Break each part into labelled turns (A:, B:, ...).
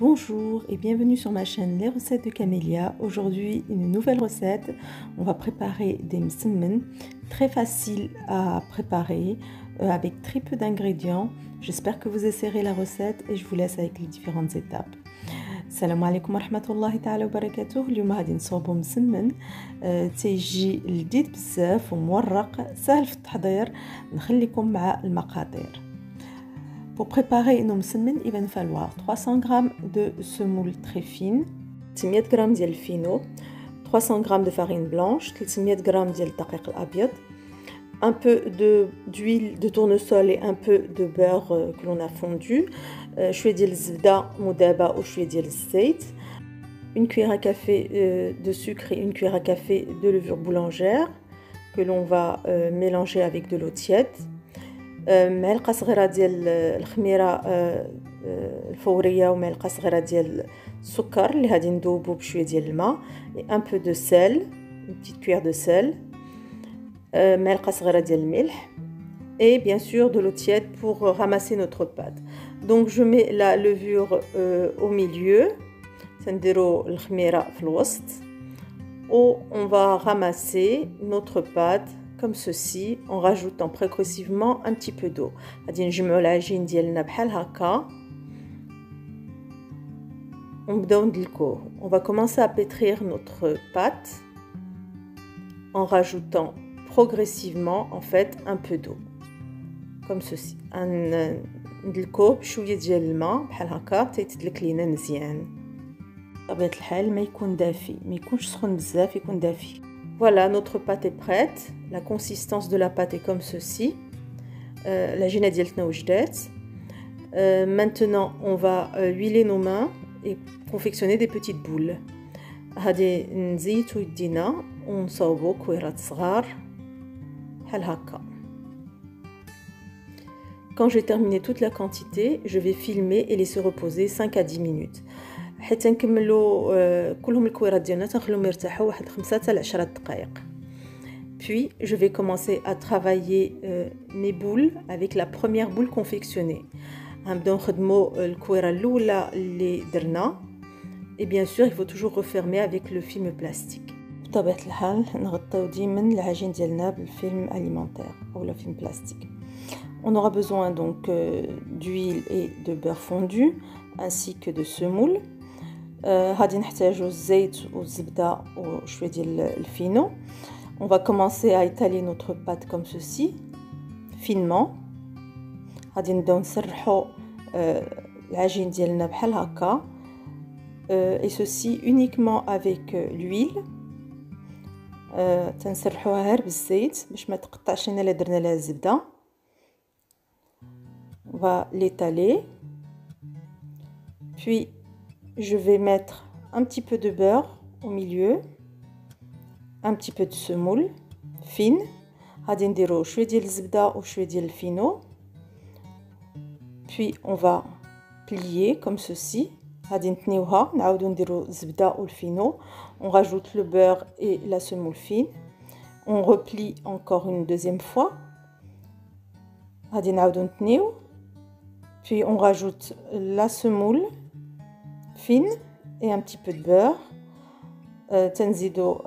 A: Bonjour et bienvenue sur ma chaîne Les recettes de Camélia. Aujourd'hui une nouvelle recette. On va préparer des msemmen très faciles à préparer avec très peu d'ingrédients. J'espère que vous essayerez la recette et je vous laisse avec les différentes étapes. السلام عليكم ورحمة الله تعالى وبركاته. اليوم غادي نصوبو مسمن تيجي لذيذ بزاف ومورق سهل في التحضير. نخليكم مع المقادير. Pour préparer nos msemmen, il va nous falloir 300 g de semoule très fine, 300 g de fino, 300 g de farine blanche, 300 g de daqiq al-abyad, un peu d'huile de tournesol et un peu de beurre que l'on a fondu, شويه ديال الزبده مذابه وشويه ديال الزيت, une cuillère à café de sucre et une cuillère à café de levure boulangère que l'on va mélanger avec de l'eau tiède, معلقه صغيره ديال الخميره الفوريه ومعلقه صغيره ديال السكر اللي غادي نذوبو بشويه ديال الماء et un peu de sel, une petite cuillère de sel, معلقه صغيره ديال الملح et bien sûr de l'eau tiède pour ramasser notre pâte. Donc je mets la levure au milieu, تنديرو الخميره في الوسط, et on va ramasser notre pâte comme ceci en rajoutant progressivement un petit peu d'eau. غادي نجمعوا العجين ديالنا بحال هكا ونبداو ندلكوه. On va commencer à pétrir notre pâte en rajoutant progressivement en fait un peu d'eau comme ceci. ندلكوه بشويه ديال الماء بحال هكا تيتدلك لينا مزيان. بطبيعه الحال ما يكون دافي, ما يكونش سخون بزاف, يكون دافي. Voilà, notre pâte est prête. La consistance de la pâte est comme ceci. العجينه ديالتنا وجدات. Maintenant, on va huiler nos mains et confectionner des petites boules. غادي نزيتو يدينا ونصاوبو كويرات صغار بحال هكا. Quand j'ai terminé toute la quantité, je vais filmer et laisser reposer 5 à 10 minutes. حتى نكملوا كلهم الكويرات ديالنا تنخليهم يرتاحوا واحد 5 حتى 10 دقائق. Puis je vais commencer à travailler mes boules avec la première boule confectionnée. غنبداو نخدموا الكويره الاولى اللي درنا et bien sûr il faut toujours refermer avec le film plastique. بطبيعه الحال نغطيو ديما العجين ديالنا بالفيلم alimentaire ou le film plastique. On aura besoin donc d'huile et de beurre fondu ainsi que de semoule. غادي نحتاجو الزيت والزبده وشويه ديال الفينو. On va commencer à étaler notre pâte comme ceci finement. غادي نبداو نسرحو العجين ديالنا بحال هكا et ceci uniquement avec l'huile. تنسرحوها غير بالزيت باش ما تقطعش لنا الا درنا لها الزبده. On va l'étaler. Puis je vais mettre un petit peu de beurre au milieu, un petit peu de semoule fine. غادي نديرو شويه ديال الزبده وشويه ديال الفينو. Puis on va plier comme ceci. غادي نتنيوها نعاودو نديرو الزبده والفينو. On rajoute le beurre et la semoule fine. On replie encore une deuxième fois. غادي نعاودو نتنيو. Puis on rajoute la semoule fine et un petit peu de beurre. تنزيدو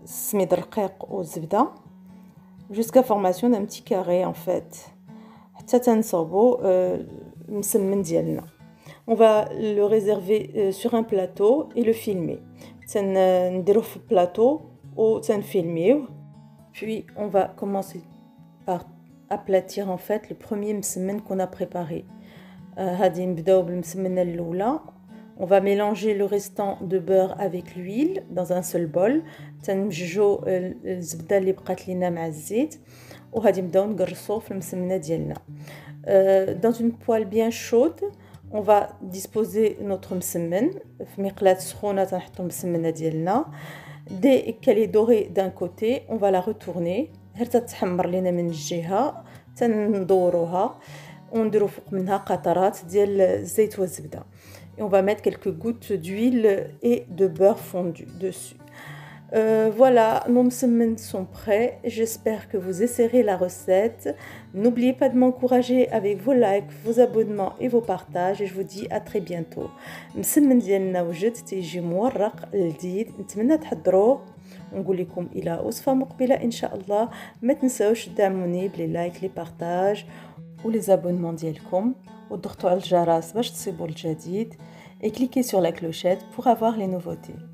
A: السميد الرقيق والزبده jusqu'à formation d'un petit carré en fait حتى تنصوبو المسمن ديالنا. On va le réserver sur un plateau et le filmer. تنديروه في البلاطو وتنفيلميوه. Puis on va commencer par aplatir en fait le premier مسمن qu'on a préparé. غادي نبداو بالمسمنه الاولى. On va mélanger le restant de beurre avec l'huile dans un seul bol. تنمججو الزبده اللي بقات لينا مع الزيت وغادي نبداو نقرصو في المسمنه ديالنا. Dans une poêle bien chaude, on va disposer notre مسمن في مقلاة سخونه. تنحطو المسمنه ديالنا. Dès qu'elle est dorée d'un côté, on va la retourner غير تتحمر لينا من الجهه تندوروها ونديرو فوق منها قطرات ديال الزيت والزبده. Et on va mettre quelques gouttes d'huile et de beurre fondu dessus. Voilà, nos msemen sont prêts. J'espère que vous essayerez la recette. N'oubliez pas de m'encourager avec vos likes, vos abonnements et vos partages. Et je vous dis à très bientôt. مسمن ديالنا وجد تيجي مورق لذيذ، نتمنى تحضروه. ونقول لكم الى وصفه مقبله ان شاء الله. ما تنساوش تدعموني بلي لايك لي بارطاج ولي زابونمون ديالكم، وتضغطوا على الجرس باش تصيبوا الجديد، et cliquez sur la clochette pour avoir les nouveautés.